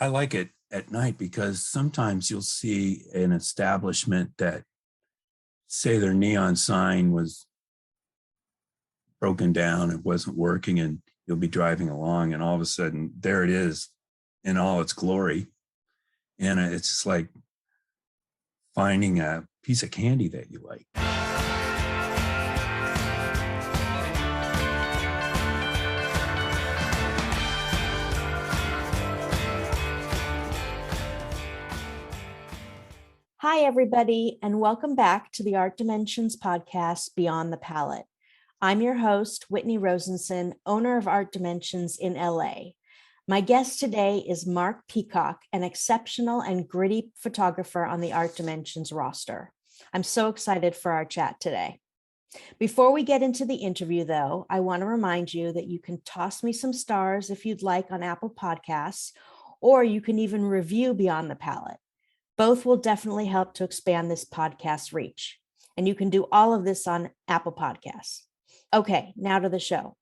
I like it at night because sometimes you'll see an establishment that, say, their neon sign was broken down, it wasn't working, and you'll be driving along, and all of a sudden, there it is in all its glory. And it's just like finding a piece of candy that you like. Hi, everybody, and welcome back to the Art Dimensions podcast, Beyond the Palette. I'm your host, Whitney Rosenson, owner of Art Dimensions in LA. My guest today is Mark Peacock, an exceptional and gritty photographer on the Art Dimensions roster. I'm so excited for our chat today. Before we get into the interview, though, I want to remind you that you can toss me some stars if you'd like on Apple Podcasts, or you can even review Beyond the Palette. Both will definitely help to expand this podcast's reach. And you can do all of this on Apple Podcasts. Okay, now to the show.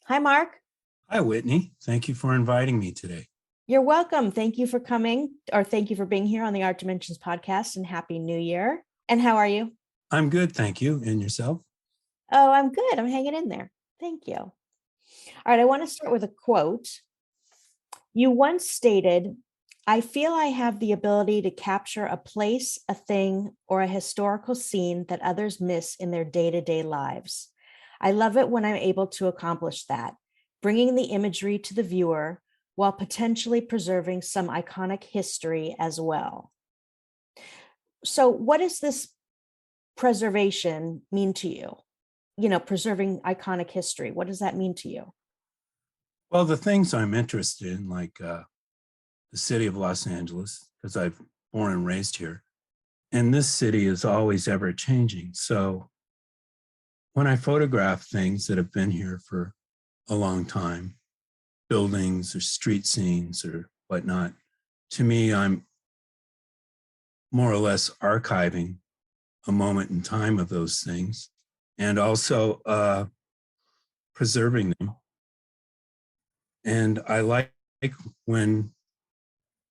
Hi, Mark. Hi, Whitney. Thank you for inviting me today. You're welcome. Thank you for coming, or thank you for being here on the Art Dimensions podcast, and Happy New Year. And how are you? I'm good, thank you. And yourself? Oh, I'm good. I'm hanging in there. Thank you. All right, I want to start with a quote. You once stated, "I feel I have the ability to capture a place, a thing, or a historical scene that others miss in their day-to-day lives. I love it when I'm able to accomplish that, bringing the imagery to the viewer while potentially preserving some iconic history as well." So what does this preservation mean to you? You know, preserving iconic history. What does that mean to you? Well, the things I'm interested in, like the city of Los Angeles, because I've born and raised here. And this city is always ever changing. So when I photograph things that have been here for a long time, buildings or street scenes or whatnot, to me, I'm more or less archiving a moment in time of those things and also preserving them. And I like when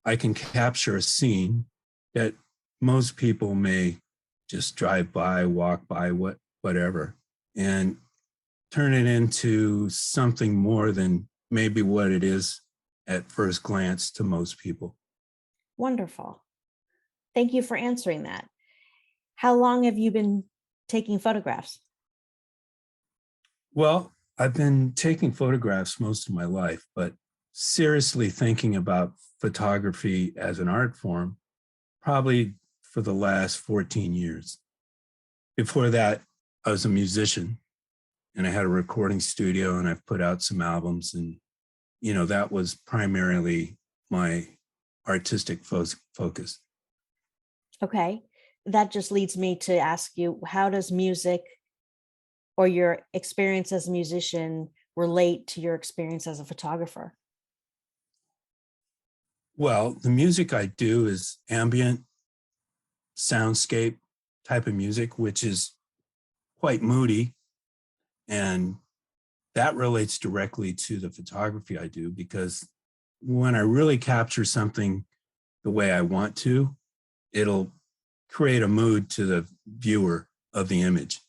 I can capture a scene that most people may just drive by, walk by, whatever, and turn it into something more than maybe what it is at first glance to most people. Wonderful. Thank you for answering that. How long have you been taking photographs? Well, I've been taking photographs most of my life, but seriously thinking about photography as an art form probably for the last 14 years. Before that, I was a musician and I had a recording studio and I've put out some albums, and that was primarily my artistic focus. Okay. That just leads me to ask you, how does music or your experience as a musician relate to your experience as a photographer? Well, the music I do is ambient soundscape type of music, which is quite moody. And that relates directly to the photography I do, because when I really capture something the way I want to, it'll create a mood to the viewer of the image.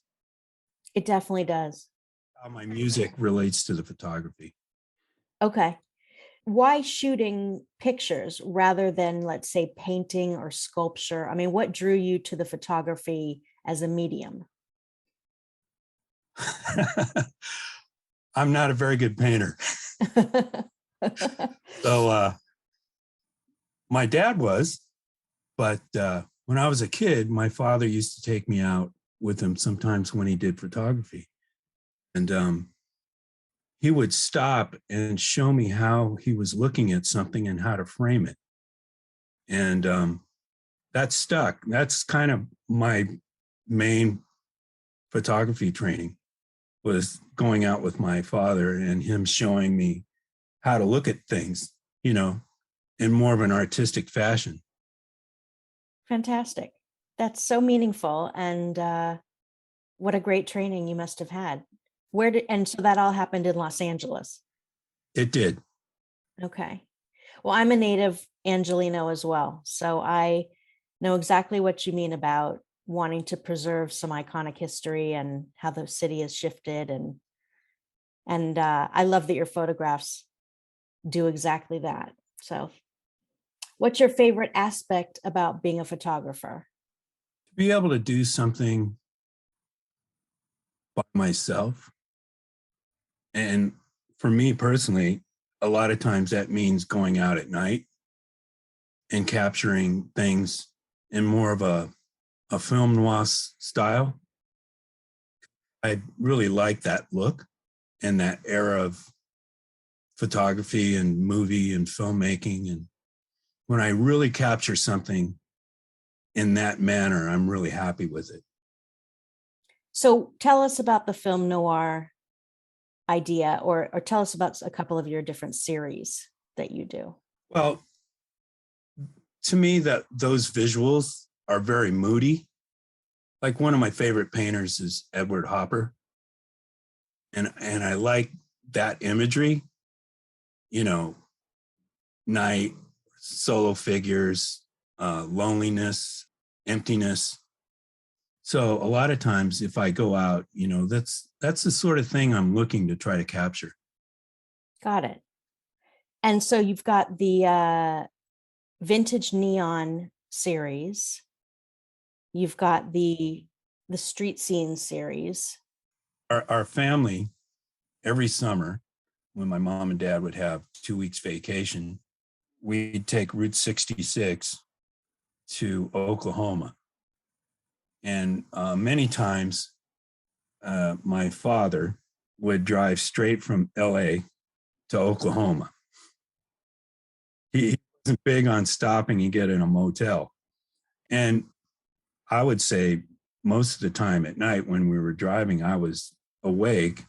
It definitely does. How my music relates to the photography. Okay. Why shooting pictures rather than, let's say, painting or sculpture? I mean, what drew you to the photography as a medium? I'm not a very good painter. So my dad was, but when I was a kid, my father used to take me out with him sometimes when he did photography. And he would stop and show me how he was looking at something and how to frame it. And that stuck. That's kind of my main photography training, was going out with my father and him showing me how to look at things, in more of an artistic fashion. Fantastic. That's so meaningful. And what a great training you must have had. And so that all happened in Los Angeles? It did. Okay. Well, I'm a native Angelino as well. So I know exactly what you mean about wanting to preserve some iconic history and how the city has shifted. And I love that your photographs do exactly that. So what's your favorite aspect about being a photographer? To be able to do something by myself, and for me personally, a lot of times that means going out at night and capturing things in more of a film noir style. I really like that look and that era of photography and movie and filmmaking. And when I really capture something in that manner, I'm really happy with it. So tell us about the film noir idea, or tell us about a couple of your different series that you do. Well, to me, that those visuals are very moody. Like one of my favorite painters is Edward Hopper. And I like that imagery, you know, night, solo figures, loneliness, emptiness. So a lot of times if I go out, that's the sort of thing I'm looking to try to capture. Got it. And so you've got the vintage neon series. You've got the street scene series. Our family, every summer, when my mom and dad would have 2 weeks vacation, we'd take Route 66 to Oklahoma. And many times, my father would drive straight from LA to Oklahoma. He wasn't big on stopping and getting a motel. And I would say most of the time at night when we were driving, I was awake,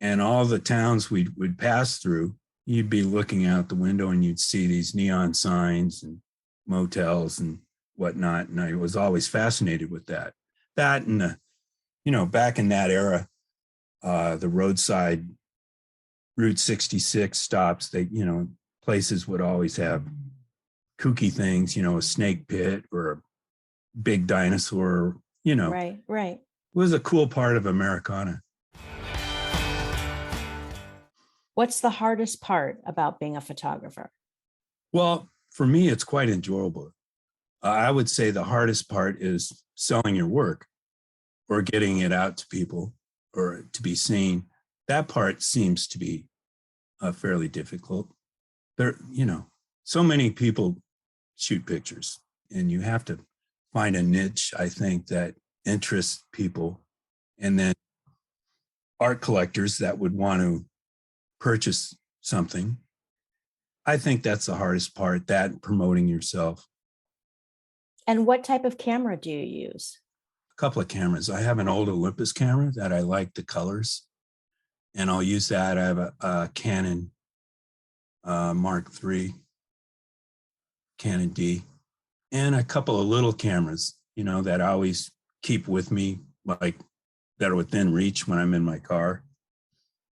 and all the towns we would pass through, you'd be looking out the window and you'd see these neon signs and motels and whatnot. And I was always fascinated with that. That and back in that era, the roadside Route 66 stops, places would always have kooky things, a snake pit or a big dinosaur, Right, right. it was a cool part of Americana. What's the hardest part about being a photographer? Well, for me, it's quite enjoyable. I would say the hardest part is selling your work or getting it out to people or to be seen. That part seems to be fairly difficult. There, so many people shoot pictures, and you have to find a niche, I think, that interests people, and then art collectors that would want to purchase something. I think that's the hardest part, that promoting yourself. And what type of camera do you use? A couple of cameras. I have an old Olympus camera that I like the colors, and I'll use that. I have a Canon Mark III, Canon D, and a couple of little cameras, that I always keep with me, like that are within reach when I'm in my car.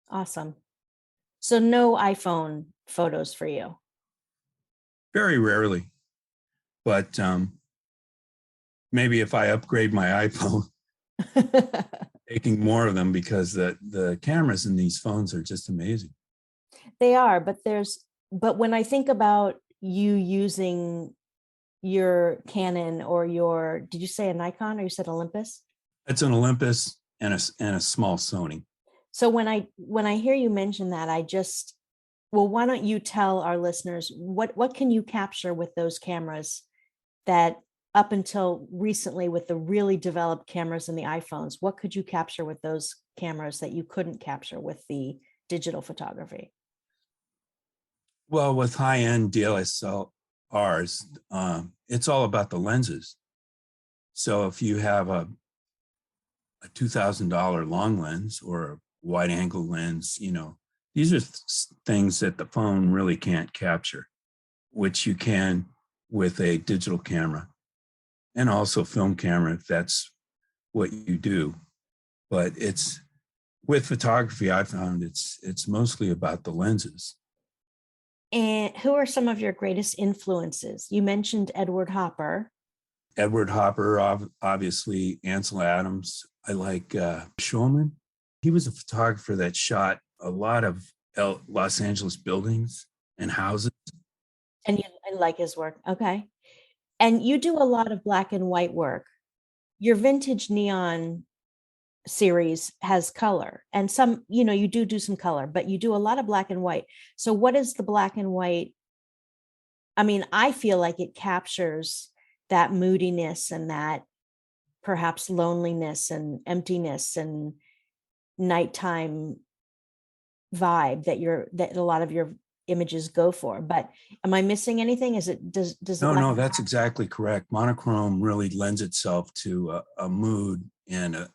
Awesome. So no iPhone photos for you. Very rarely, but maybe if I upgrade my iPhone, taking more of them, because the cameras in these phones are just amazing. They are, but when I think about you using your Canon or did you say a Nikon or you said Olympus? It's an Olympus and a small Sony. So when I hear you mention that, well, why don't you tell our listeners what can you capture with those cameras that up until recently with the really developed cameras in the iPhones, what could you capture with those cameras that you couldn't capture with the digital photography? Well, with high-end DSLRs, it's all about the lenses. So if you have a $2,000 long lens or a wide angle lens, these are things that the phone really can't capture, which you can with a digital camera and also film camera if that's what you do. But it's with photography, I found it's mostly about the lenses. And who are some of your greatest influences? You mentioned Edward Hopper. Edward Hopper, obviously, Ansel Adams. I like Shulman. He was a photographer that shot a lot of Los Angeles buildings and houses. And you like his work. Okay. And you do a lot of black and white work. Your vintage neon series has color, and some, you do some color, but you do a lot of black and white. So what is the black and white? I mean, I feel like it captures that moodiness and that perhaps loneliness and emptiness and nighttime vibe that a lot of your images go for. But am I missing anything? Does the No, that's exactly correct. Monochrome really lends itself to a mood and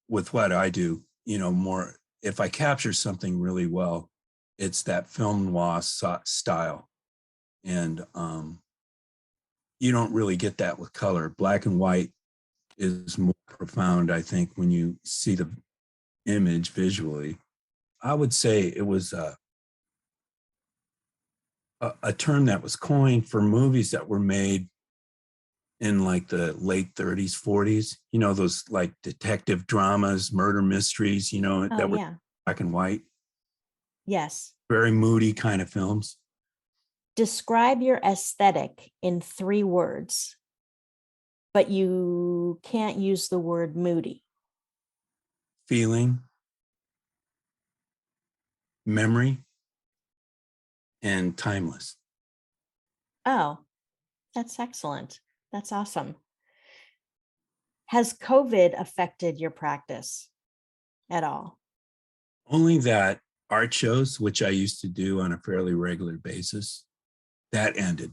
with what I do, more, if I capture something really well, it's that film noir style. And you don't really get that with color. Black and white is more profound, I think, when you see the image visually. I would say it was a term that was coined for movies that were made in like the late 30s, 40s, those like detective dramas, murder mysteries, that were black and white. Yes. Very moody kind of films. Describe your aesthetic in 3 words, but you can't use the word moody. Feeling, memory, and timeless. Oh, that's excellent. That's awesome. Has COVID affected your practice at all? Only that art shows, which I used to do on a fairly regular basis, that ended.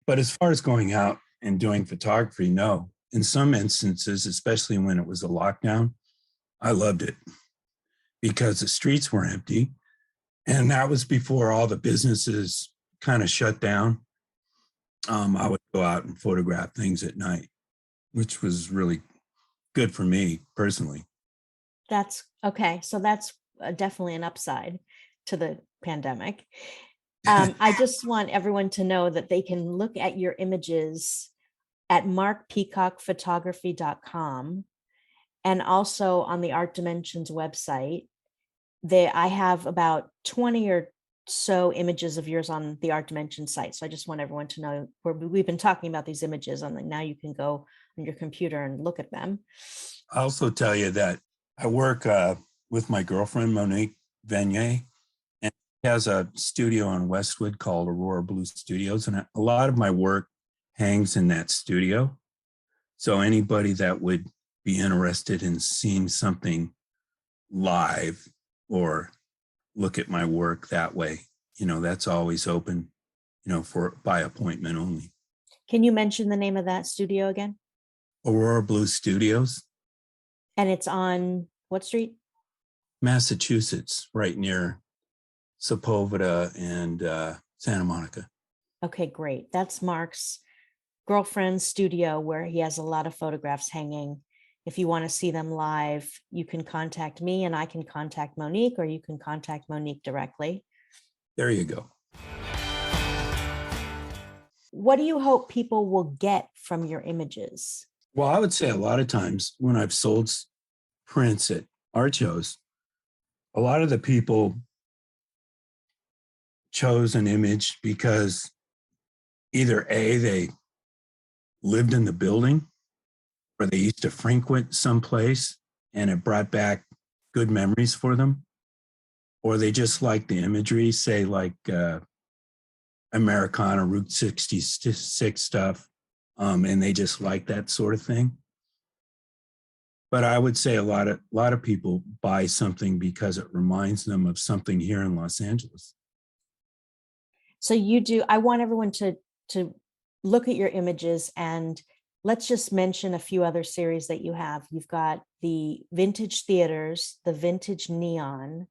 But as far as going out and doing photography, no. In some instances, especially when it was a lockdown, I loved it because the streets were empty. And that was before all the businesses kind of shut down. I would go out and photograph things at night, which was really good for me personally. That's okay. So that's definitely an upside to the pandemic. I just want everyone to know that they can look at your images at markpeacockphotography.com and also on the Art Dimensions website. I have about 20 or so images of yours on the Art Dimensions site. So I just want everyone to know we've been talking about these images, and now you can go on your computer and look at them. I'll also tell you that I work with my girlfriend, Monique Vanier, and she has a studio on Westwood called Aurora Blue Studios. And a lot of my work hangs in that studio. So anybody that would be interested in seeing something live or look at my work that way, that's always open, for by appointment only. Can you mention the name of that studio again? Aurora Blue Studios. And it's on what street? Massachusetts, right near Sepulveda and Santa Monica. Okay, great. That's Mark's girlfriend's studio where he has a lot of photographs hanging. If you want to see them live, you can contact me and I can contact Monique, or you can contact Monique directly. There you go. What do you hope people will get from your images? Well, I would say a lot of times when I've sold prints at art shows, a lot of the people chose an image because either A, they lived in the building, or they used to frequent someplace and it brought back good memories for them, or they just like the imagery, say like Americana, Route 66 stuff, and they just like that sort of thing. But I would say a lot of people buy something because it reminds them of something here in Los Angeles. So I want everyone to look at your images, and let's just mention a few other series that you have. You've got the vintage theaters, the vintage neon,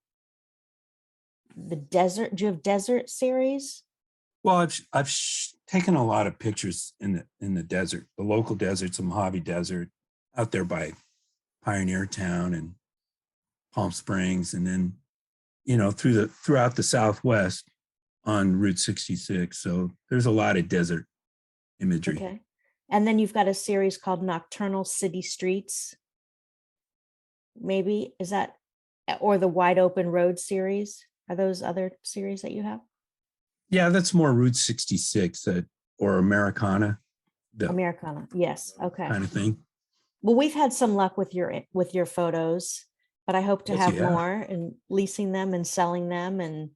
the desert. Do you have desert series? Well, I've taken a lot of pictures in the desert, the local deserts, the Mojave Desert, out there by Pioneer Town and Palm Springs, and then throughout the Southwest on Route 66. So there's a lot of desert imagery. Okay. And then you've got a series called Nocturnal City Streets. Maybe is that, or the Wide Open Road series? Are those other series that you have? Yeah, that's more Route 66 or Americana, Americana. Yes. Okay. kind of thing. Well, we've had some luck with your photos, but I hope to Yes, have yeah. more and leasing them and selling them. And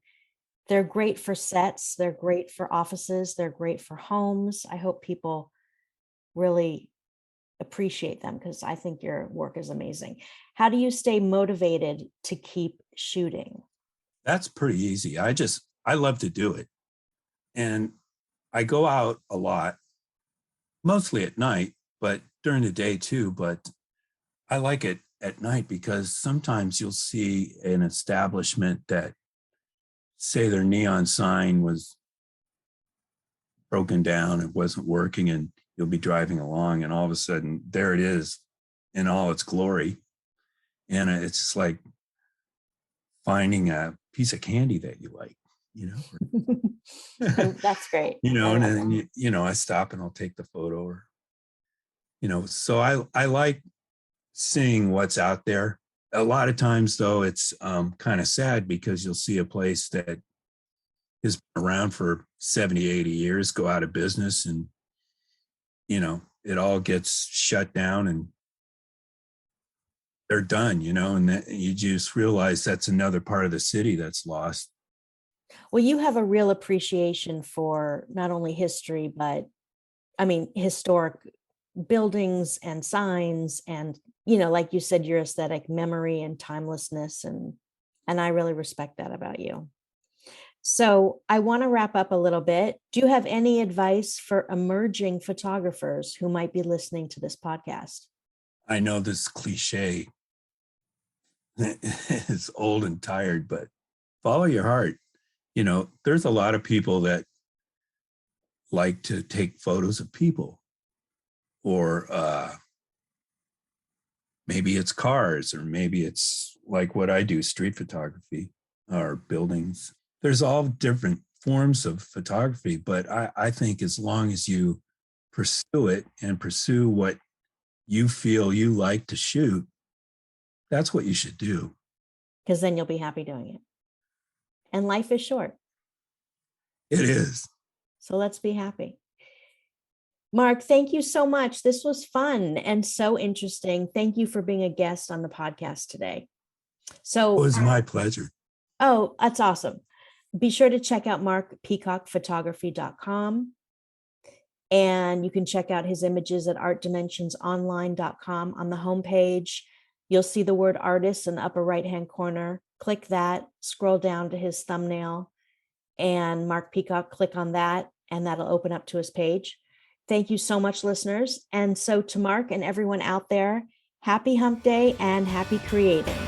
they're great for sets. They're great for offices. They're great for homes. I hope people really appreciate them because I think your work is amazing. How do you stay motivated to keep shooting? That's pretty easy. I love to do it. And I go out a lot, mostly at night, but during the day too. But I like it at night because sometimes you'll see an establishment that, say, their neon sign was broken down, it wasn't working, and you'll be driving along, and all of a sudden, there it is in all its glory. And it's just like finding a piece of candy that you like, you know. That's great. And then I stop and I'll take the photo, or so I like seeing what's out there. A lot of times though, it's kind of sad because you'll see a place that has been around for 70, 80 years go out of business, and it all gets shut down and they're done, and that you just realize that's another part of the city that's lost. Well, you have a real appreciation for not only history, but historic buildings and signs and, like you said, your aesthetic memory and timelessness. And I really respect that about you. So I want to wrap up a little bit. Do you have any advice for emerging photographers who might be listening to this podcast? I know this cliche is old and tired, but follow your heart. There's a lot of people that like to take photos of people, or maybe it's cars, or maybe it's like what I do, street photography or buildings. There's all different forms of photography, but I think as long as you pursue it and pursue what you feel you like to shoot, that's what you should do. Because then you'll be happy doing it. And life is short. It is. So let's be happy. Mark, thank you so much. This was fun and so interesting. Thank you for being a guest on the podcast today. So it was my pleasure. Oh, that's awesome. Be sure to check out markpeacockphotography.com. And you can check out his images at artdimensionsonline.com. On the homepage, you'll see the word artist in the upper right-hand corner. Click that, scroll down to his thumbnail, and Mark Peacock, click on that, and that'll open up to his page. Thank you so much, listeners. And so to Mark and everyone out there, happy hump day and happy creating.